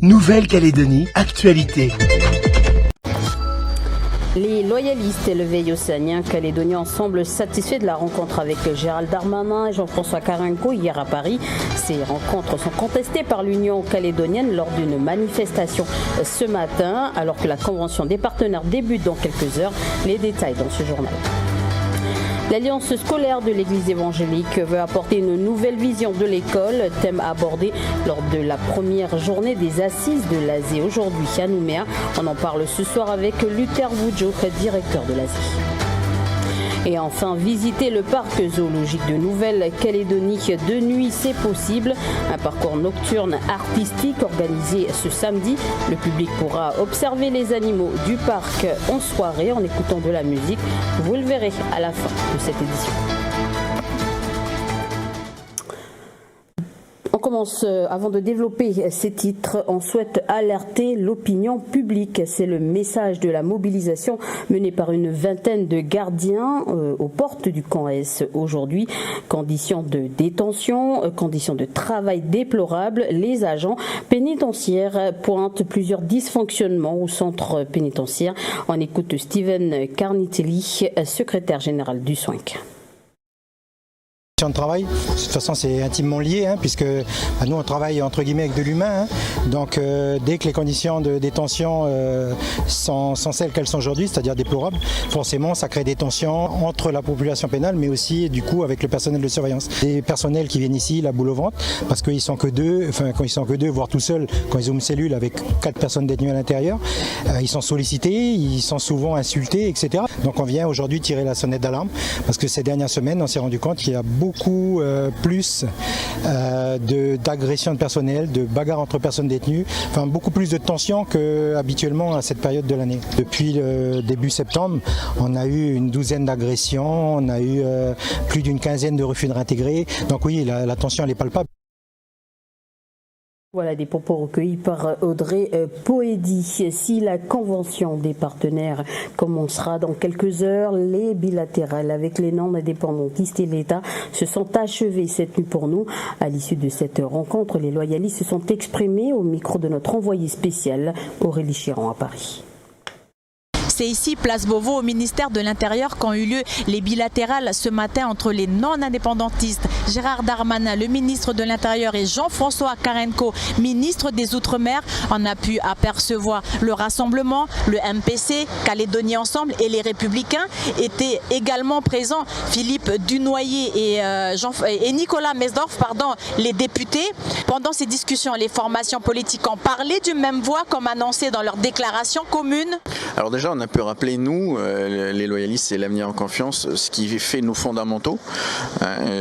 Nouvelle-Calédonie, actualité. Les loyalistes et le veille océanien calédonien semblent satisfaits de la rencontre avec Gérald Darmanin et Jean-François Carenco hier à Paris. Ces rencontres sont contestées par l'Union calédonienne lors d'une manifestation ce matin, alors que la convention des partenaires débute dans quelques heures. Les détails dans ce journal. L'Alliance scolaire de l'Église évangélique veut apporter une nouvelle vision de l'école, thème abordé lors de la première journée des assises de l'Asie aujourd'hui à Nouméa. On en parle ce soir avec Luther Boudjo, directeur de l'Asie. Et enfin, visiter le parc zoologique de Nouvelle-Calédonie de nuit, c'est possible. Un parcours nocturne artistique organisé ce samedi. Le public pourra observer les animaux du parc en soirée en écoutant de la musique. Vous le verrez à la fin de cette édition. On commence, avant de développer ces titres, on souhaite alerter l'opinion publique. C'est le message de la mobilisation menée par une vingtaine de gardiens aux portes du camp S aujourd'hui. Conditions de détention, conditions de travail déplorables. Les agents pénitentiaires pointent plusieurs dysfonctionnements au centre pénitentiaire. On écoute Steven Carnitelli, secrétaire général du SWANC. De travail, de toute façon c'est intimement lié puisque nous on travaille entre guillemets avec de l'humain, donc dès que les conditions de détention sont celles qu'elles sont aujourd'hui, c'est-à-dire déplorables, forcément ça crée des tensions entre la population pénale mais aussi du coup avec le personnel de surveillance. Des personnels qui viennent ici la boule au ventre parce qu'ils sont que deux, quand ils sont que deux voire tout seuls, quand ils ont une cellule avec 4 personnes détenues à l'intérieur, ils sont sollicités, ils sont souvent insultés, etc. Donc on vient aujourd'hui tirer la sonnette d'alarme parce que ces dernières semaines on s'est rendu compte qu'il y a beaucoup plus d'agressions de personnel, de bagarres entre personnes détenues, enfin beaucoup plus de tensions qu'habituellement à cette période de l'année. Depuis le début septembre, on a eu une douzaine d'agressions, on a eu plus d'une quinzaine de refus de réintégrer, donc oui, la tension elle est palpable. Voilà des propos recueillis par Audrey Poedi. Si la convention des partenaires commencera dans quelques heures, les bilatérales avec les non-indépendantistes et l'État se sont achevées cette nuit pour nous. À l'issue de cette rencontre, les loyalistes se sont exprimés au micro de notre envoyé spécial Aurélie Chiron à Paris. C'est ici, place Beauvau, au ministère de l'Intérieur, qu'ont eu lieu les bilatérales ce matin entre les non-indépendantistes Gérald Darmanin, le ministre de l'Intérieur, et Jean-François Carenco, ministre des Outre-mer. On a pu apercevoir le rassemblement, le MPC, Calédonie Ensemble et les Républicains étaient également présents. Philippe Dunoyer et Nicolas Mesdorf, les députés. Pendant ces discussions, les formations politiques ont parlé d'une même voix comme annoncé dans leur déclaration commune. Alors déjà, on a pu rappeler, nous, les loyalistes et l'avenir en confiance, ce qui fait nos fondamentaux,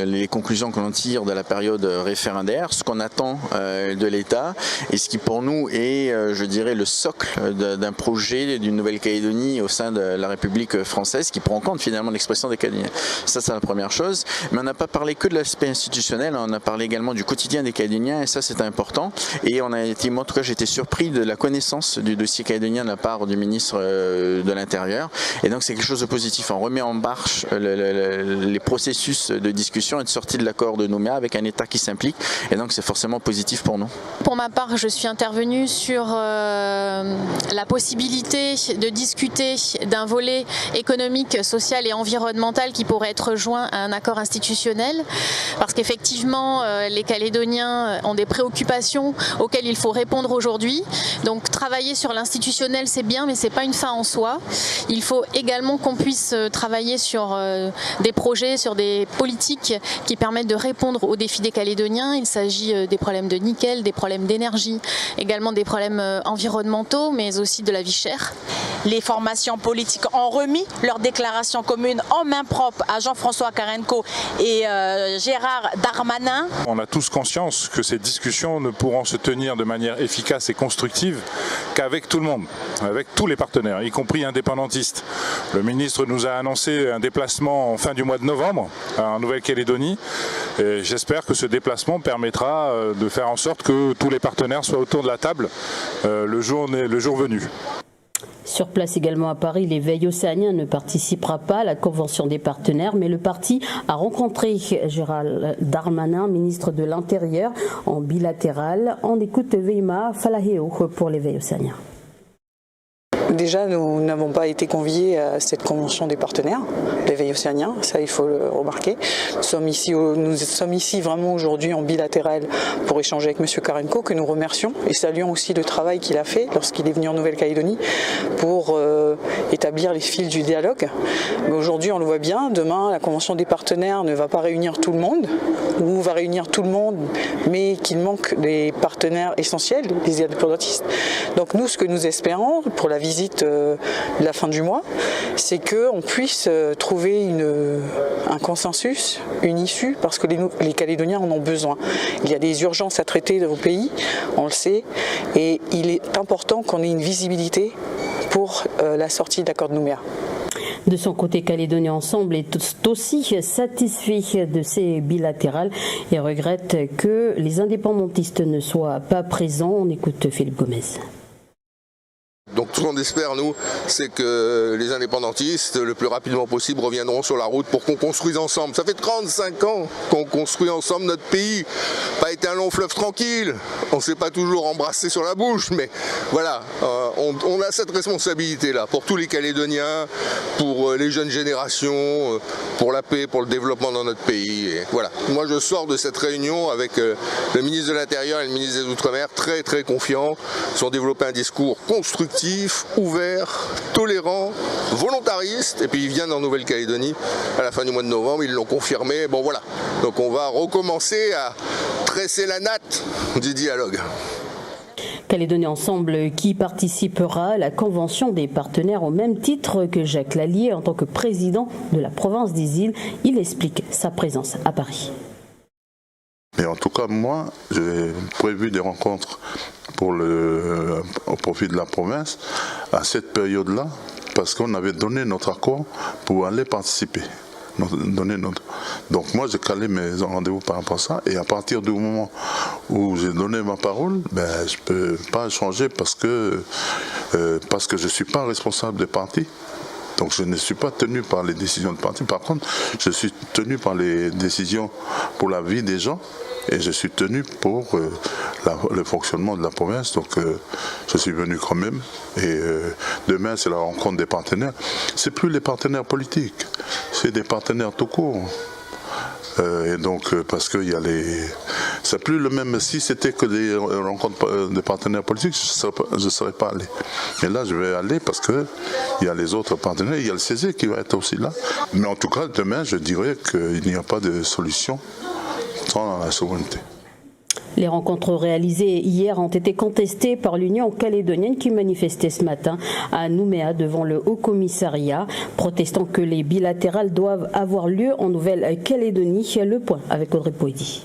les conclusions que l'on tire de la période référendaire, ce qu'on attend de l'État et ce qui pour nous est, je dirais, le socle d'un projet d'une Nouvelle-Calédonie au sein de la République française qui prend en compte finalement l'expression des Calédoniens. Ça, c'est la première chose. Mais on n'a pas parlé que de l'aspect institutionnel, on a parlé également du quotidien des Calédoniens et ça, c'est important. Et on a été, moi en tout cas, j'ai été surpris de la connaissance du dossier calédonien de la part du ministre de l'Intérieur, et donc c'est quelque chose de positif. On remet en marche les processus de discussion et de sortie de l'accord de Nouméa avec un État qui s'implique, et donc c'est forcément positif pour nous. Pour ma part, je suis intervenue sur la possibilité de discuter d'un volet économique, social et environnemental qui pourrait être joint à un accord institutionnel, parce qu'effectivement les Calédoniens ont des préoccupations auxquelles il faut répondre aujourd'hui. Donc travailler sur l'institutionnel c'est bien, mais c'est pas une fin en soi. Il faut également qu'on puisse travailler sur des projets, sur des politiques qui permettent de répondre aux défis des Calédoniens. Il s'agit des problèmes de nickel, des problèmes d'énergie, également des problèmes environnementaux, mais aussi de la vie chère. Les formations politiques ont remis leur déclaration commune en main propre à Jean-François Carenco et Gérald Darmanin. On a tous conscience que ces discussions ne pourront se tenir de manière efficace et constructive qu'avec tout le monde, avec tous les partenaires, y compris indépendantistes. Le ministre nous a annoncé un déplacement en fin du mois de novembre en Nouvelle-Calédonie. J'espère que ce déplacement permettra de faire en sorte que tous les partenaires soient autour de la table le jour venu. Sur place également à Paris, l'éveil océanien ne participera pas à la convention des partenaires, mais le parti a rencontré Gérald Darmanin, ministre de l'Intérieur, en bilatéral. On écoute Veima Falaheo pour l'éveil océanien. Déjà, nous n'avons pas été conviés à cette convention des partenaires, l'éveil océanien, ça il faut le remarquer. Nous sommes ici vraiment aujourd'hui en bilatéral pour échanger avec M. Karenko, que nous remercions et saluons aussi le travail qu'il a fait lorsqu'il est venu en Nouvelle-Calédonie pour établir les fils du dialogue. Mais aujourd'hui, on le voit bien, demain, la convention des partenaires ne va pas réunir tout le monde, ou va réunir tout le monde, mais qu'il manque des partenaires essentiels, les indépendantistes. Donc nous, ce que nous espérons pour la visite de la fin du mois, c'est qu'on puisse trouver un consensus, une issue, parce que les Calédoniens en ont besoin. Il y a des urgences à traiter dans vos pays, on le sait, et il est important qu'on ait une visibilité pour la sortie de l'accord de Nouméa. De son côté, Calédonie Ensemble est aussi satisfait de ces bilatérales et regrette que les indépendantistes ne soient pas présents. On écoute Philippe Gomez. Donc tout ce qu'on espère, nous, c'est que les indépendantistes, le plus rapidement possible, reviendront sur la route pour qu'on construise ensemble. Ça fait 35 ans qu'on construit ensemble notre pays. Pas été un long fleuve tranquille, on ne s'est pas toujours embrassé sur la bouche, mais voilà, on a cette responsabilité-là pour tous les Calédoniens, pour les jeunes générations, pour la paix, pour le développement dans notre pays. Et voilà. Moi, je sors de cette réunion avec le ministre de l'Intérieur et le ministre des Outre-mer très très confiants. Ils ont développé un discours constructif, ouvert, tolérant, volontariste, et puis ils viennent en Nouvelle-Calédonie à la fin du mois de novembre, ils l'ont confirmé. Bon voilà, donc on va recommencer à tresser la natte du dialogue. Calédonie Ensemble qui participera à la convention des partenaires au même titre que Jacques Lallier en tant que président de la province des Îles. Il explique sa présence à Paris. Mais en tout cas, moi, j'ai prévu des rencontres au profit de la province à cette période-là, parce qu'on avait donné notre accord pour aller participer. Donc moi, j'ai calé mes rendez-vous par rapport à ça, et à partir du moment où j'ai donné ma parole, je ne peux pas changer parce que je ne suis pas responsable des partis. Donc je ne suis pas tenu par les décisions de parti. Par contre, je suis tenu par les décisions pour la vie des gens, et je suis tenu pour le fonctionnement de la province. Donc je suis venu quand même. Et demain, c'est la rencontre des partenaires. C'est plus les partenaires politiques, c'est des partenaires tout court. Et donc, parce qu'il y a c'est plus le même. Si c'était que des rencontres de partenaires politiques, je ne serais pas allé. Mais là, je vais aller parce qu'il y a les autres partenaires, il y a le CESE qui va être aussi là. Mais en tout cas, demain, je dirais qu'il n'y a pas de solution sans la souveraineté. Les rencontres réalisées hier ont été contestées par l'Union calédonienne qui manifestait ce matin à Nouméa devant le Haut-Commissariat, protestant que les bilatérales doivent avoir lieu en Nouvelle-Calédonie. Le point avec Audrey Poidi.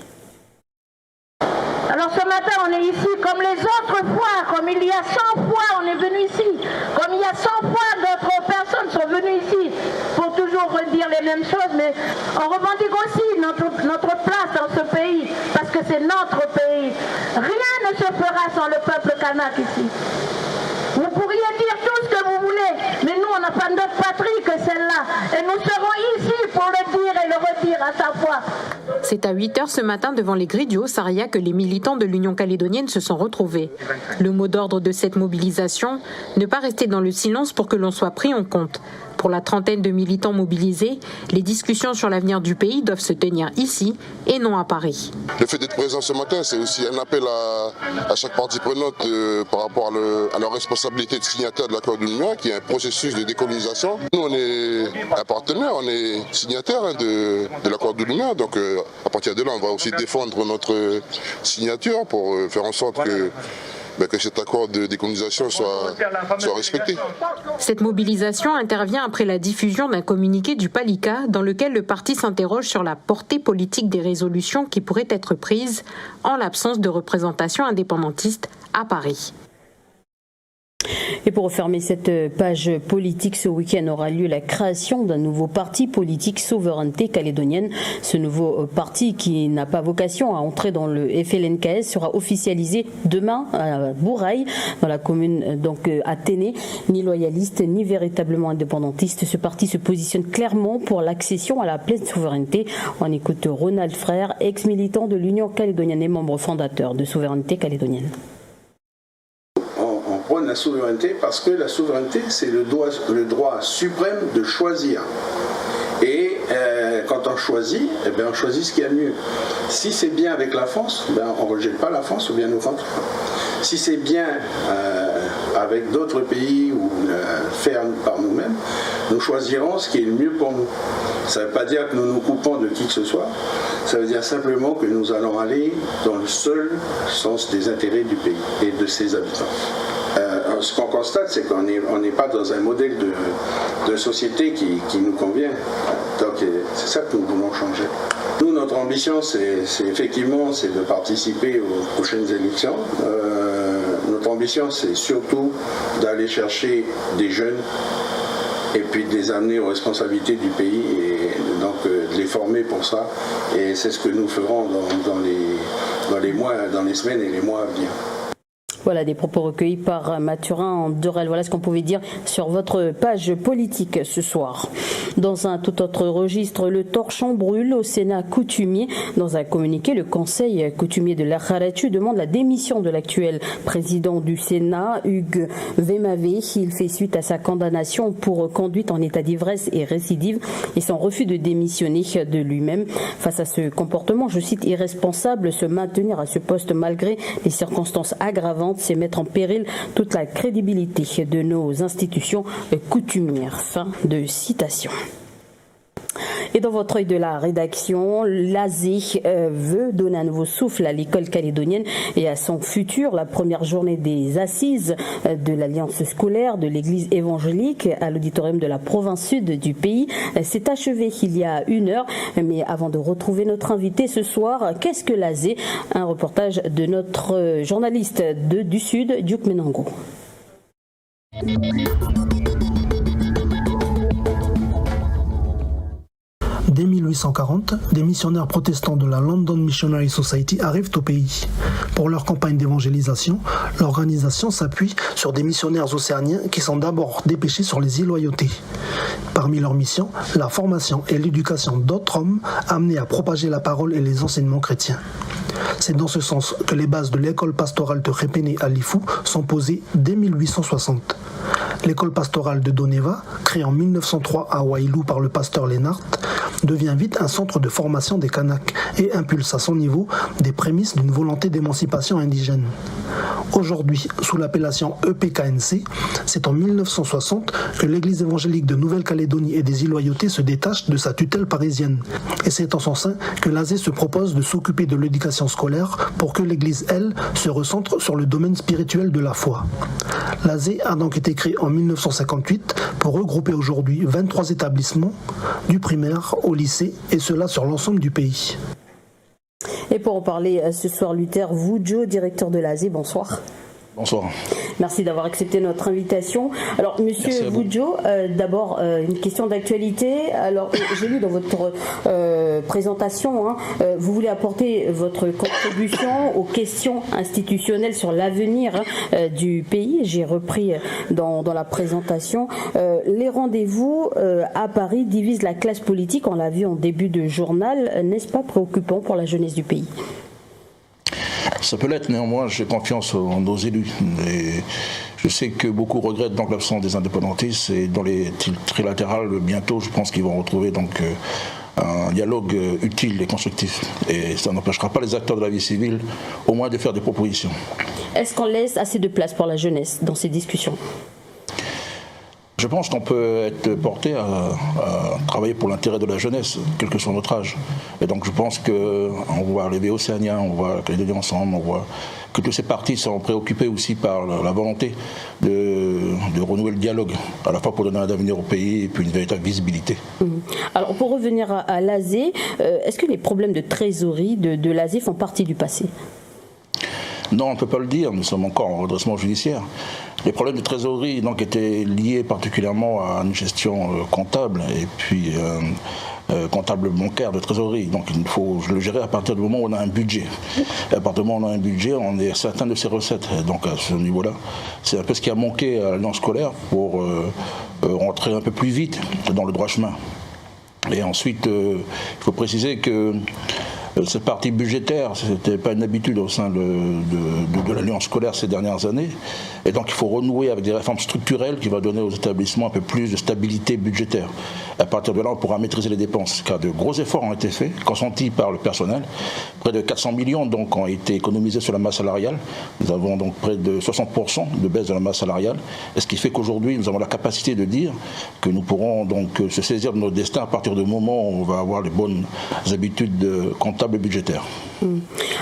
Alors ce matin, on est ici comme les autres fois, comme il y a 100 fois, on est venu ici, comme il y a 100 fois d'autres personnes sont venues ici pour toujours redire les mêmes choses, mais on revendique aussi notre place dans ce pays, parce que c'est notre pays. Rien ne se fera sans le peuple kanak ici. Vous pourriez dire tout ce que vous voulez, mais nous, on n'a pas d'autre patrie que celle-là. Et nous serons ici pour le dire et le redire à sa fois. C'est à 8h ce matin devant les grilles du Haut-Saria que les militants de l'Union calédonienne se sont retrouvés. Le mot d'ordre de cette mobilisation, ne pas rester dans le silence pour que l'on soit pris en compte. Pour la trentaine de militants mobilisés, les discussions sur l'avenir du pays doivent se tenir ici et non à Paris. Le fait d'être présent ce matin, c'est aussi un appel à chaque partie prenante par rapport à leur responsabilité de signataire de l'accord de Nouméa, qui est un processus de décolonisation. Nous, on est un partenaire, on est signataire de l'accord de Nouméa, donc à partir de là, on va aussi défendre notre signature pour faire en sorte que cet accord de décolonisation soit respecté. Cette mobilisation intervient après la diffusion d'un communiqué du PALICA dans lequel le parti s'interroge sur la portée politique des résolutions qui pourraient être prises en l'absence de représentation indépendantiste à Paris. Et pour refermer cette page politique, ce week-end aura lieu la création d'un nouveau parti politique, Souveraineté calédonienne. Ce nouveau parti, qui n'a pas vocation à entrer dans le FLNKS, sera officialisé demain à Bourail, dans la commune Athénée. Ni loyaliste, ni véritablement indépendantiste, ce parti se positionne clairement pour l'accession à la pleine souveraineté. On écoute Ronald Frère, ex-militant de l'Union calédonienne et membre fondateur de Souveraineté calédonienne. Prône la souveraineté parce que la souveraineté, c'est le droit suprême de choisir. Et quand on choisit, on choisit ce qu'il y a de mieux. Si c'est bien avec la France, on ne rejette pas la France, ou bien au contraire. Si c'est bien avec d'autres pays ou faire par nous-mêmes, nous choisirons ce qui est le mieux pour nous. Ça ne veut pas dire que nous nous coupons de qui que ce soit, ça veut dire simplement que nous allons aller dans le seul sens des intérêts du pays et de ses habitants. Ce qu'on constate, c'est qu'on n'est pas dans un modèle de société qui nous convient. Donc c'est ça que nous voulons changer. Nous, notre ambition, c'est effectivement de participer aux prochaines élections. Notre ambition, c'est surtout d'aller chercher des jeunes et puis de les amener aux responsabilités du pays et donc de les former pour ça. Et c'est ce que nous ferons dans les semaines et les mois à venir. Voilà des propos recueillis par Mathurin Derel. Voilà ce qu'on pouvait dire sur votre page politique ce soir. Dans un tout autre registre, le torchon brûle au Sénat coutumier. Dans un communiqué, le Conseil coutumier de l'Akharatu demande la démission de l'actuel président du Sénat, Hugues Vemavé. Il fait suite à sa condamnation pour conduite en état d'ivresse et récidive et son refus de démissionner de lui-même. Face à ce comportement, je cite, irresponsable, se maintenir à ce poste malgré les circonstances aggravantes, c'est mettre en péril toute la crédibilité de nos institutions coutumières. Fin de citation. Et dans votre œil de la rédaction, l'ASE veut donner un nouveau souffle à l'école calédonienne et à son futur. La première journée des assises de l'Alliance scolaire de l'Église évangélique à l'auditorium de la province sud du pays s'est achevée il y a 1 heure. Mais avant de retrouver notre invité ce soir, qu'est-ce que l'ASE? Un reportage de notre journaliste du Sud, Duke Menango. Dès 1840, des missionnaires protestants de la London Missionary Society arrivent au pays. Pour leur campagne d'évangélisation, l'organisation s'appuie sur des missionnaires océaniens qui sont d'abord dépêchés sur les îles Loyauté. Parmi leurs missions, la formation et l'éducation d'autres hommes amenés à propager la parole et les enseignements chrétiens. C'est dans ce sens que les bases de l'école pastorale de Repene à Lifou sont posées dès 1860. L'école pastorale de Doneva, créée en 1903 à Wailou par le pasteur Lennart, devient vite un centre de formation des Kanaks et impulse à son niveau des prémices d'une volonté d'émancipation indigène. Aujourd'hui, sous l'appellation EPKNC, c'est en 1960 que l'Église évangélique de Nouvelle-Calédonie et des îles Loyauté se détache de sa tutelle parisienne. Et c'est en son sein que l'ASE se propose de s'occuper de l'éducation scolaire pour que l'Église, elle, se recentre sur le domaine spirituel de la foi. L'ASE a donc été créée en 1958 pour regrouper aujourd'hui 23 établissements, du primaire au lycée, et cela sur l'ensemble du pays. Et pour en parler ce soir, Luther Vudjo, directeur de l'ASE, bonsoir. Bonsoir. Merci d'avoir accepté notre invitation. Alors, Monsieur Vudjo, d'abord, une question d'actualité. Alors, j'ai lu dans votre présentation, vous voulez apporter votre contribution aux questions institutionnelles sur l'avenir du pays. J'ai repris dans la présentation. Les rendez-vous à Paris divisent la classe politique, on l'a vu en début de journal. N'est-ce pas préoccupant pour la jeunesse du pays ? Ça peut l'être, néanmoins j'ai confiance en nos élus. Et je sais que beaucoup regrettent donc l'absence des indépendantistes et dans les trilatérales, bientôt je pense qu'ils vont retrouver donc un dialogue utile et constructif. Et ça n'empêchera pas les acteurs de la vie civile au moins de faire des propositions. Est-ce qu'on laisse assez de place pour la jeunesse dans ces discussions ? Je pense qu'on peut être porté à travailler pour l'intérêt de la jeunesse, quel que soit notre âge. Et donc je pense qu'on voit les Océaniens, on voit Calédonie ensemble, on voit que tous ces partis sont préoccupés aussi par la volonté de renouer le dialogue, à la fois pour donner un avenir au pays et puis une véritable visibilité. Alors pour revenir à l'ASE, est-ce que les problèmes de trésorerie de l'ASE font partie du passé ? Non, on ne peut pas le dire, nous sommes encore en redressement judiciaire. Les problèmes de trésorerie donc, étaient liés particulièrement à une gestion comptable et puis comptable bancaire de trésorerie. Donc il faut le gérer à partir du moment où on a un budget. Et à partir du moment où on a un budget, on est certain de ses recettes. Et donc à ce niveau-là, c'est un peu ce qui a manqué à l'Alliance scolaire pour rentrer un peu plus vite dans le droit chemin. Et ensuite, il faut préciser que cette partie budgétaire, ce n'était pas une habitude au sein de l'Alliance scolaire ces dernières années. Et donc il faut renouer avec des réformes structurelles qui vont donner aux établissements un peu plus de stabilité budgétaire. À partir de là, on pourra maîtriser les dépenses, car de gros efforts ont été faits, consentis par le personnel. Près de 400 millions donc, ont été économisés sur la masse salariale. Nous avons donc près de 60% de baisse de la masse salariale. Et ce qui fait qu'aujourd'hui, nous avons la capacité de dire que nous pourrons donc se saisir de notre destin à partir du moment où on va avoir les bonnes habitudes comptables et budgétaires.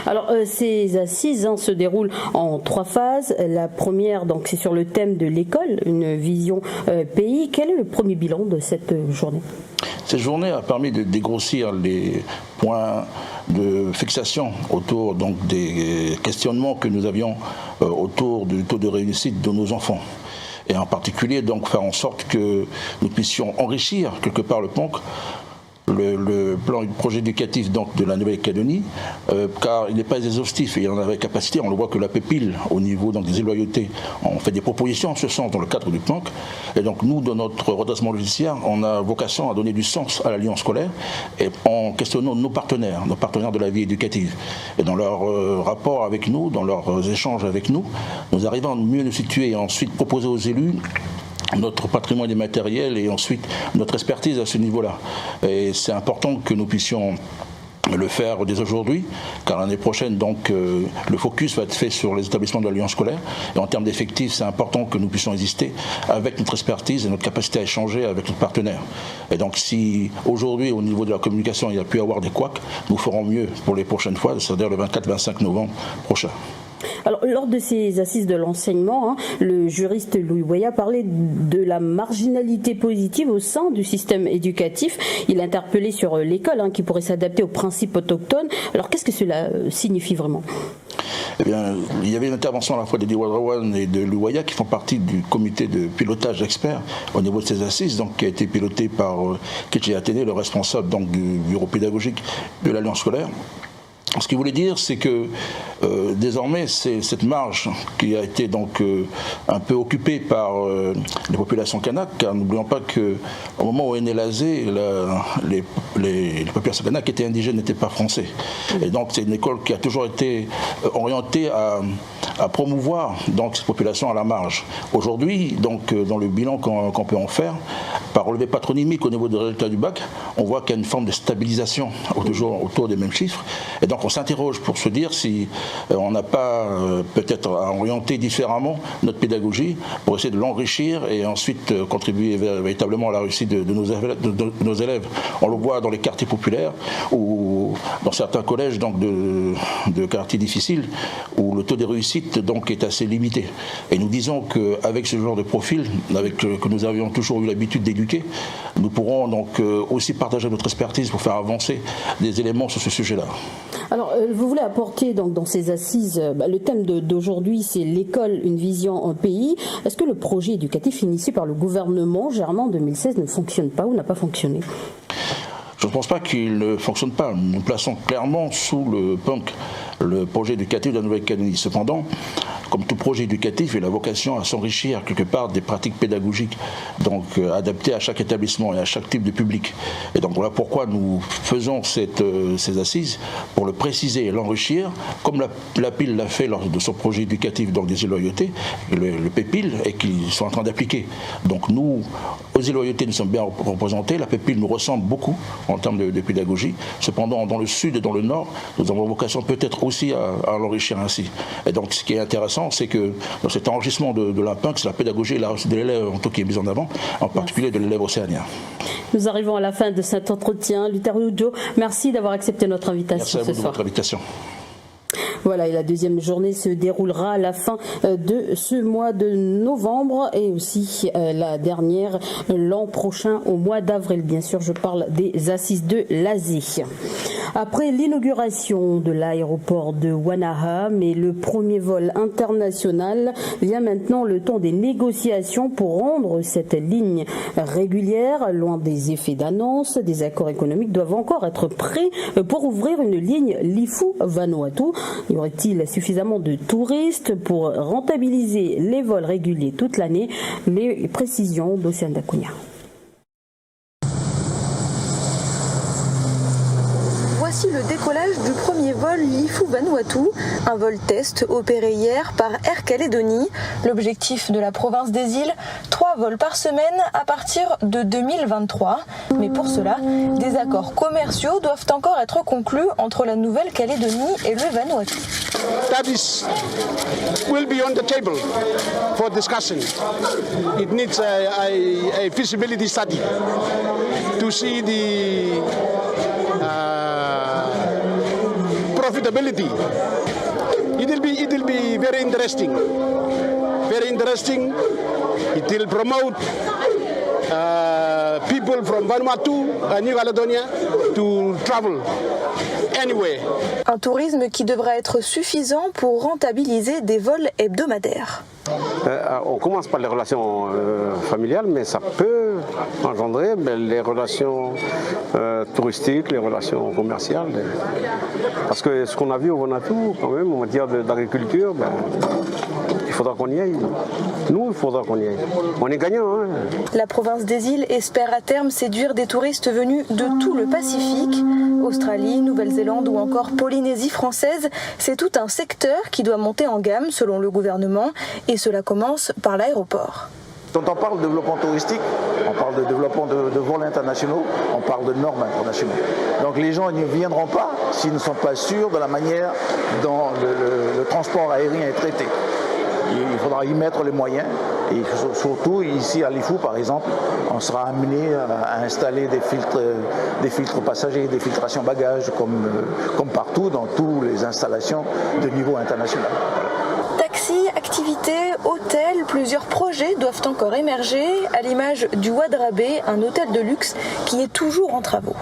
Alors, ces assises se déroulent en 3 phases. La première, donc, c'est sur le thème de l'école, une vision pays. Quel est le premier bilan de cette journée ? Cette journée a permis de dégrossir les points de fixation autour donc, des questionnements que nous avions autour du taux de réussite de nos enfants. Et en particulier, donc, faire en sorte que nous puissions enrichir quelque part le PONC, le projet éducatif donc, de la Nouvelle-Calédonie, car il n'est pas exhaustif et il en avait capacité. On le voit que la PEPIL, au niveau donc, des éloyautés, on fait des propositions en ce sens dans le cadre du PONC. Et donc nous, dans notre redressement judiciaire, on a vocation à donner du sens à l'Alliance scolaire et en questionnant nos partenaires de la vie éducative. Et dans leur rapport avec nous, dans leurs échanges avec nous, nous arrivons à mieux nous situer et ensuite proposer aux élus notre patrimoine immatériel et ensuite notre expertise à ce niveau-là. Et c'est important que nous puissions le faire dès aujourd'hui, car l'année prochaine, donc, le focus va être fait sur les établissements de l'Alliance scolaire. Et en termes d'effectifs, c'est important que nous puissions exister avec notre expertise et notre capacité à échanger avec nos partenaires. Et donc, si aujourd'hui, au niveau de la communication, il y a pu y avoir des couacs, nous ferons mieux pour les prochaines fois, c'est-à-dire le 24-25 novembre prochain. Alors, lors de ces assises de l'enseignement, le juriste Louis Boya parlait de la marginalité positive au sein du système éducatif. Il interpellait sur l'école qui pourrait s'adapter aux principes autochtones. Alors, qu'est-ce que cela signifie vraiment ? Eh bien, il y avait une intervention à la fois de Diwarawan et de Louaya qui font partie du comité de pilotage experts au niveau de ces assises, donc, qui a été piloté par Ketché Athéné, le responsable donc, du bureau pédagogique de l'Alliance scolaire. Ce qu'il voulait dire, c'est que désormais, c'est cette marge qui a été donc un peu occupée par les populations kanak, car n'oublions pas qu'au moment où est né l'ASE, les populations kanak qui étaient indigènes n'étaient pas français. Et donc c'est une école qui a toujours été orientée à promouvoir donc, cette population à la marge. Aujourd'hui, donc, dans le bilan qu'on peut en faire, par relevé patronymique au niveau des résultats du bac, on voit qu'il y a une forme de stabilisation autour des mêmes chiffres. Et donc on s'interroge pour se dire si on n'a pas peut-être à orienter différemment notre pédagogie pour essayer de l'enrichir et ensuite contribuer véritablement à la réussite de nos élèves. On le voit dans les quartiers populaires ou dans certains collèges donc, de quartiers difficiles où le taux de réussite donc, est assez limité. Et nous disons qu'avec ce genre de profil que nous avions toujours eu l'habitude d'éduquer, nous pourrons donc aussi partager notre expertise pour faire avancer des éléments sur ce sujet-là. Alors, vous voulez apporter donc, dans ces assises, le thème d'aujourd'hui, c'est l'école, une vision, un pays. Est-ce que le projet éducatif initié par le gouvernement Germain en 2016 ne fonctionne pas ou n'a pas fonctionné ? Je ne pense pas qu'il ne fonctionne pas. Nous plaçons clairement sous le PONC le projet éducatif de la Nouvelle-Calédonie. Cependant, comme tout projet éducatif, il a vocation à s'enrichir quelque part des pratiques pédagogiques donc adaptées à chaque établissement et à chaque type de public. Et donc voilà pourquoi nous faisons ces assises, pour le préciser et l'enrichir, comme la PIL l'a fait lors de son projet éducatif donc des éloyautés, le PEPIL, et qu'ils sont en train d'appliquer. Donc nous, aux éloyautés, nous sommes bien représentés. La PEPIL nous ressemble beaucoup en termes de pédagogie. Cependant, dans le sud et dans le nord, nous avons vocation peut-être aussi à l'enrichir ainsi. Et donc ce qui est intéressant, c'est que dans cet enrichissement de la PONC, c'est la pédagogie et la réussite de l'élève en tout qui est mise en avant, en particulier de l'élève océanien. Nous arrivons à la fin de cet entretien. Luther Lujo, merci d'avoir accepté notre invitation ce soir. Merci à vous de votre invitation. Voilà, et la deuxième journée se déroulera à la fin de ce mois de novembre et aussi la dernière l'an prochain au mois d'avril. Bien sûr, je parle des assises de l'Asie. Après l'inauguration de l'aéroport de Wanaham et le premier vol international, vient maintenant le temps des négociations pour rendre cette ligne régulière. Loin des effets d'annonce, des accords économiques doivent encore être prêts pour ouvrir une ligne Lifou-Vanuatu. Y aurait-il suffisamment de touristes pour rentabiliser les vols réguliers toute l'année? Les précisions d'Océane Dacunia. Voici le décollage du premier vol Lifou-Vanuatu, un vol test opéré hier par Air Calédonie. L'objectif de la province des îles, 3 vols par semaine à partir de 2023. Mais pour cela, des accords commerciaux doivent encore être conclus entre la Nouvelle-Calédonie et le Vanuatu. That will be on the table for discussion. It needs a feasibility study to see the profitability. It will be very interesting. Very interesting. It will promote people from Vanuatu and New Caledonia to travel anywhere. Un tourisme qui devra être suffisant pour rentabiliser des vols hebdomadaires. On commence par les relations familiales, mais ça peut engendrer les relations touristiques, les relations commerciales. Parce que ce qu'on a vu au Vanuatu, quand même, en matière d'agriculture, il faudra qu'on y aille. Nous, il faudra qu'on y aille. On est gagnant. Hein. La province des îles espère à terme séduire des touristes venus de tout le Pacifique. Australie, Nouvelle-Zélande ou encore Polynésie française, c'est tout un secteur qui doit monter en gamme selon le gouvernement. Et cela commence par l'aéroport. Quand on parle de développement touristique, on parle de développement de vols internationaux, on parle de normes internationales. Donc les gens ne viendront pas s'ils ne sont pas sûrs de la manière dont le transport aérien est traité. Il faudra y mettre les moyens et surtout ici à Lifou par exemple, on sera amené à installer des filtres passagers, des filtrations bagages comme partout dans toutes les installations de niveau international. Taxis, activités, hôtels, plusieurs projets doivent encore émerger, à l'image du Wadrabé, un hôtel de luxe qui est toujours en travaux.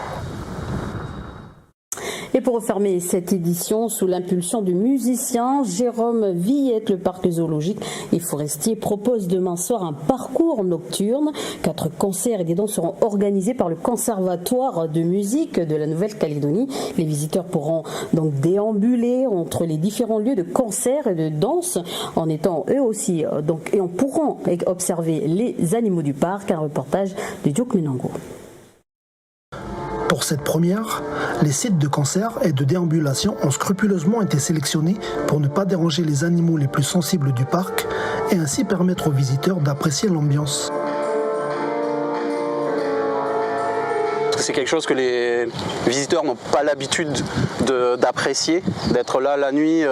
Et pour refermer cette édition, sous l'impulsion du musicien Jérôme Villette, le parc zoologique et forestier propose demain soir un parcours nocturne. 4 concerts et des danses seront organisés par le Conservatoire de musique de la Nouvelle-Calédonie. Les visiteurs pourront donc déambuler entre les différents lieux de concerts et de danse en étant eux aussi et en pourront observer les animaux du parc. Un reportage de Diok Munango. Pour cette première, les sites de concert et de déambulation ont scrupuleusement été sélectionnés pour ne pas déranger les animaux les plus sensibles du parc et ainsi permettre aux visiteurs d'apprécier l'ambiance. C'est quelque chose que les visiteurs n'ont pas l'habitude d'apprécier, d'être là la nuit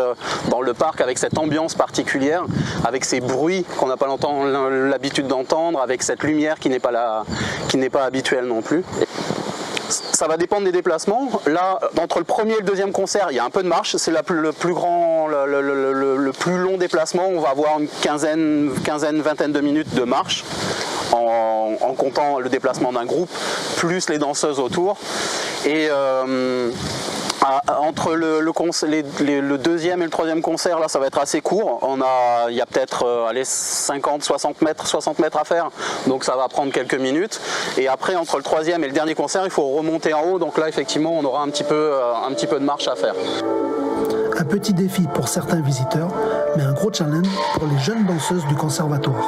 dans le parc avec cette ambiance particulière, avec ces bruits qu'on n'a pas l'habitude d'entendre, avec cette lumière qui n'est pas habituelle non plus. Ça va dépendre des déplacements. Là, entre le premier et le deuxième concert, il y a un peu de marche. C'est le plus long déplacement. On va avoir une vingtaine de minutes de marche en comptant le déplacement d'un groupe, plus les danseuses autour. Et entre le deuxième et le troisième concert, là, ça va être assez court. Il y a peut-être 60 mètres à faire, donc ça va prendre quelques minutes. Et après, entre le troisième et le dernier concert, il faut remonter en haut. Donc là, effectivement, on aura un petit peu de marche à faire. Un petit défi pour certains visiteurs, mais un gros challenge pour les jeunes danseuses du conservatoire.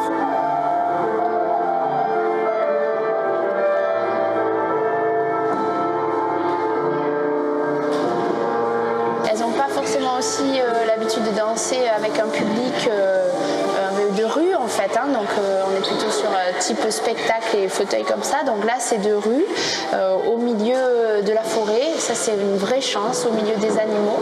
Aussi l'habitude de danser avec un public de rue en fait, hein. Donc on est plutôt sur type spectacle et fauteuil comme ça, donc là c'est de rue au milieu de la forêt, ça c'est une vraie chance, au milieu des animaux,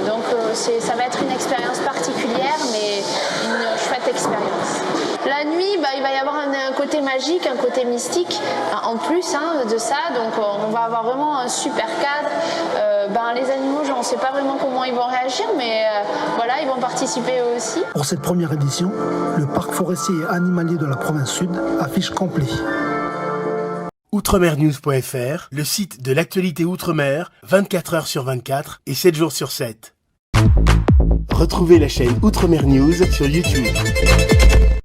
donc ça va être une expérience particulière mais une chouette expérience. La nuit, il va y avoir un côté magique, un côté mystique en plus de ça, donc on va avoir vraiment un super cadre. Les animaux, on ne sait pas vraiment comment ils vont réagir, mais voilà, ils vont participer eux aussi. Pour cette première édition, le parc forestier et animalier de la province sud affiche complet. Outremernews.fr, le site de l'actualité Outre-mer, 24 heures sur 24 et 7 jours sur 7. Retrouvez la chaîne Outremer News sur YouTube.